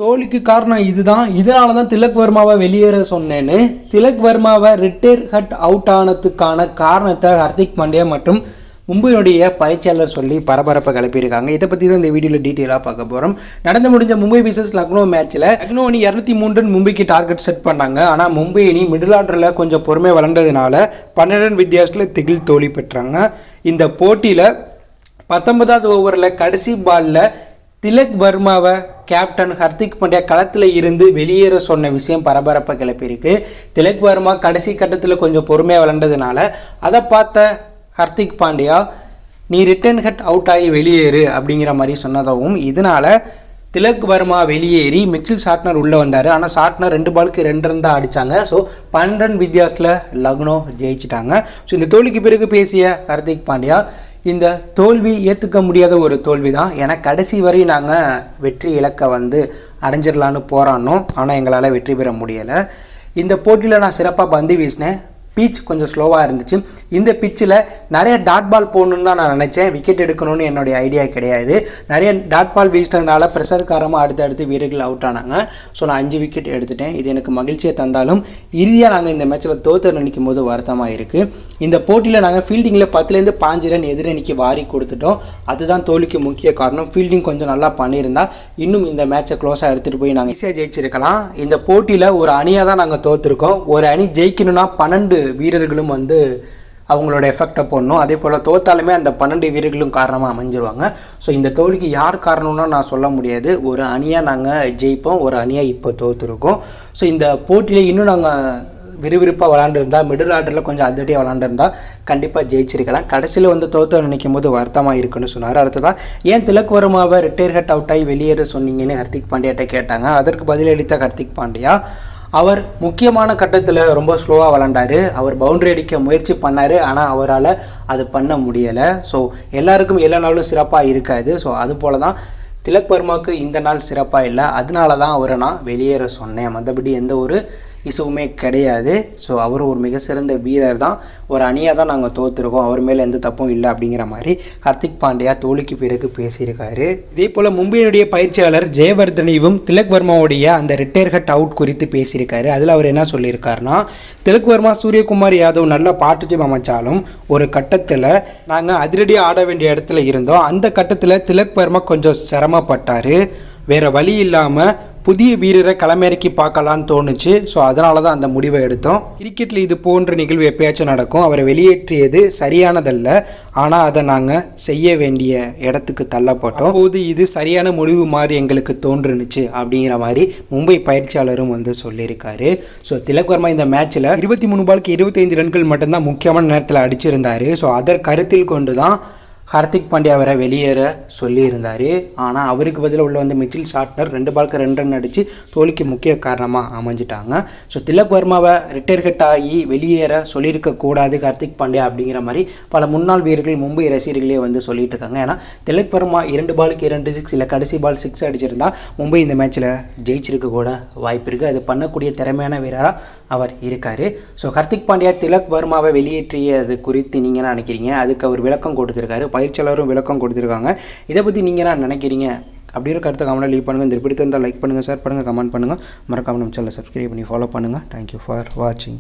தோல்விக்கு காரணம் இதுதான். இதனால தான் திலக் வர்மாவை வெளியேற சொன்னேன்னு. திலக் வர்மாவை ரிட்டையர் ஹட் அவுட் ஆனதுக்கான காரணத்தை ஹர்திக் பாண்டியா மற்றும் மும்பையுடைய பயிற்சியாளர் சொல்லி பரபரப்பை கிளப்பியிருக்காங்க. இதை பற்றி தான் இந்த வீடியோவில் டீட்டெயிலாக பார்க்க போகிறோம். நடந்து முடிஞ்ச மும்பை விசஸ் லக்னோ மேட்ச்சில் லக்னோ அணி 203 மும்பைக்கு டார்கெட் செட் பண்ணாங்க. ஆனால் மும்பை அணி மிடில் ஆர்டரில் கொஞ்சம் பொறுமை வளர்ந்ததுனால 12 ரன் வித்தியாசத்தில் திகில் தோல்வி பெற்றாங்க. இந்த போட்டியில் 19வது ஓவரில் கடைசி பாலில் திலக் வர்மாவை கேப்டன் ஹர்திக் பாண்டியா களத்தில் இருந்து வெளியேற சொன்ன விஷயம் பரபரப்பை கிளப்பியிருக்கு. திலக் வர்மா கடைசி கட்டத்தில் கொஞ்சம் பொறுமையாக விளையாண்டதுனால அதை பார்த்த ஹர்திக் பாண்டியா நீ ரிட்டன் ஹட் அவுட் ஆகி வெளியேறு அப்படிங்கிற மாதிரி சொன்னதாகவும், இதனால் திலக் வர்மா வெளியேறி மிச்சில் சாட்னர் உள்ளே வந்தார். ஆனால் சாட்னர் 2 பாலுக்கு 2 ரன் தான் அடித்தாங்க. ஸோ 12 ரன் வித்தியாசத்தில் லக்னோ ஜெயிச்சிட்டாங்க. ஸோ இந்த தோல்விக்கு பிறகு பேசிய ஹர்திக் பாண்டியா, இந்த தோல்வி ஏற்றுக்க முடியாத ஒரு தோல்வி தான். ஏன்னா கடைசி வரை நாங்கள் வெற்றி இலக்கை அடைஞ்சிடலான்னு போராடினோம். ஆனால் எங்களால் வெற்றி பெற முடியலை. இந்த போட்டியில் நான் சிறப்பாக பந்து வீசினேன். பீச் கொஞ்சம் ஸ்லோவாக இருந்துச்சு. இந்த பிச்சில் நிறைய டாட் பால் போடணுன்னு தான் நான் நினச்சேன். விக்கெட் எடுக்கணும்னு என்னுடைய ஐடியா கிடையாது. நிறைய டாட் பால் வீசினதுனால ப்ரெஷர் காரமாக அடுத்தடுத்து வீரர்கள் அவுட் ஆனாங்க. ஸோ நான் 5 விக்கெட் எடுத்துட்டேன். இது எனக்கு மகிழ்ச்சியை தந்தாலும் இறுதியாக நாங்கள் இந்த மேட்ச்சில் தோற்று நினைக்கும் போது வருத்தமாக இருக்குது. இந்த போட்டியில் நாங்கள் ஃபீல்டிங்கில் 10லேருந்து 5 ரன் எதிரணிக்கு வாரி கொடுத்துட்டோம். அதுதான் தோல்விக்கு முக்கிய காரணம். ஃபீல்டிங் கொஞ்சம் நல்லா பண்ணியிருந்தால் இன்னும் இந்த மேட்சை க்ளோஸாக எடுத்துகிட்டு போய் நாங்கள் ஈஸியாக ஜெயிச்சிருக்கலாம். இந்த போட்டியில் ஒரு அணியாக தான் நாங்கள் தோற்றுருக்கோம். ஒரு அணி ஜெயிக்கணும்னா 12 வீரர்களும் அவங்களோட எஃபெக்டை போடணும். அதே போல் தோத்தாலுமே அந்த 12 வீரர்களும் காரணமாக அமைஞ்சிருவாங்க. ஸோ இந்த தோல்விக்கு யார் காரணம்னா நான் சொல்ல முடியாது. ஒரு அணியாக நாங்கள் ஜெயிப்போம், ஒரு அணியாக இப்போ தோற்றுருக்கோம். ஸோ இந்த போட்டியில் இன்னும் நாங்கள் விறுவிறுப்பாக விளாண்டுருந்தா, மிடில் ஆர்டரில் கொஞ்சம் அதிரடியாக விளாண்டுருந்தா கண்டிப்பாக ஜெயிச்சிருக்கலாம். கடைசியில் தோற்று நினைக்கும் போது வருத்தமாக இருக்குன்னு சொன்னார். அடுத்ததான் ஏன் திலக் வர்மாவை ரிட்டையர் ஹட் அவுட் ஆகி வெளியேற சொன்னீங்கன்னு ஹர்திக் பாண்டியாட்ட கேட்டாங்க. அதற்கு பதிலளித்த ஹர்திக் பாண்டியா, அவர் முக்கியமான கட்டத்தில் ரொம்ப ஸ்லோவாக விளாண்டார். அவர் பவுண்டரி அடிக்க முயற்சி பண்ணார். ஆனால் அவரால் அது பண்ண முடியலை. ஸோ எல்லாருக்கும் எல்லா நாளும் சிறப்பாக இருக்காது. ஸோ அது போல தான் திலக் வர்மாவுக்கு இந்த நாள் சிறப்பாக இல்லை. அதனால தான் அவரை நான் வெளியேற சொன்னேன். மற்றபடி எந்த ஒரு இசுவுமே கிடையாது. ஸோ அவர் ஒரு மிக சிறந்த வீரர் தான். ஒரு அணியாக தான் நாங்கள் தோற்றுருக்கோம். அவர் மேலே எந்த தப்பும் இல்லை அப்படிங்கிற மாதிரி ஹர்திக் பாண்டியா தோல்விக்கு பிறகு பேசியிருக்காரு. இதே போல் மும்பையினுடைய பயிற்சியாளர் ஜெயவர்தனையும் திலக் வர்மாவுடைய அந்த ரிட்டையர் ஹட் அவுட் குறித்து பேசியிருக்காரு. அதில் அவர் என்ன சொல்லியிருக்காருன்னா, திலக் வர்மா சூரியகுமார் யாதவ் நல்லா பார்ட்னர்ஷிப் அமைச்சாலும் ஒரு கட்டத்தில் நாங்கள் அதிரடியாக ஆட வேண்டிய இடத்துல இருந்தோம். அந்த கட்டத்தில் திலக் வர்மா கொஞ்சம் சிரமப்பட்டார். வேறு வழி இல்லாமல் புதிய வீரரை களமிறக்கி பார்க்கலான்னு தோணுச்சு. ஸோ அதனால தான் அந்த முடிவை எடுத்தோம். கிரிக்கெட்டில் இது போன்ற நிகழ்வு எப்பயாச்சும் நடக்கும். அவரை வெளியேற்றியது சரியானதல்ல. ஆனால் அதை நாங்கள் செய்ய வேண்டிய இடத்துக்கு தள்ளப்பட்டோம். அப்போது இது சரியான முடிவு மாதிரி எங்களுக்கு தோன்றுனுச்சு அப்படிங்கிற மாதிரி மும்பை பயிற்சியாளரும் சொல்லியிருக்காரு. ஸோ திலக் வர்மா இந்த மேட்ச்சில் 23 பாலுக்கு 25 ரன்கள் மட்டும்தான் முக்கியமான நேரத்தில் அடிச்சிருந்தார். ஸோ அதை கருத்தில் கொண்டு தான் ஹர்திக் பாண்டியா அவரை வெளியேற சொல்லியிருந்தார். ஆனால் அவருக்கு பதிலாக உள்ள மிச்சில் சாட்னர் 2 பாலுக்கு 2 ரன் அடித்து தோல்விக்கு முக்கிய காரணமாக அமைஞ்சிட்டாங்க. ஸோ திலக் வர்மாவை ரிட்டையர் ஹட் ஆகி வெளியேற சொல்லியிருக்கக்கூடாது ஹர்திக் பாண்டியா அப்படிங்கிற மாதிரி பல முன்னாள் வீரர்கள் மும்பை ரசிகர்களே சொல்லிட்டு இருக்காங்க. ஏன்னா திலக் வர்மா 2 பாலுக்கு 2 6 இல்லை கடைசி பால் 6 அடிச்சிருந்தா மும்பை இந்த மேட்ச்சில் ஜெயிச்சிருக்க கூட வாய்ப்பு இருக்குது. அது பண்ணக்கூடிய திறமையான வீரராக அவர் இருக்கார். ஸோ ஹர்திக் பாண்டியா திலக் வர்மாவை வெளியேற்றியது குறித்து நீங்கள் என்ன நினைக்கிறீங்க? அதுக்கு அவர் விளக்கம் கொடுத்துருக்காரு. பயிற்சியாளரும் விளக்கம் கொடுத்துருக்காங்க. இதை பற்றி நீங்கள் என்ன நினைக்கிறீங்க? அப்படி ஒரு கருத்தை கமெண்ட்டில் லீவ் பண்ணுங்கள். இந்த பிடித்திருந்தால் லைக் பண்ணுங்கள், ஷேர் பண்ணுங்கள், கமெண்ட் பண்ணுங்கள். மறக்காம நம்ம சேனலை சப்ஸ்கிரைப் பண்ணி ஃபாலோ பண்ணுங்கள். தேங்க்யூ ஃபார் வாட்சிங்.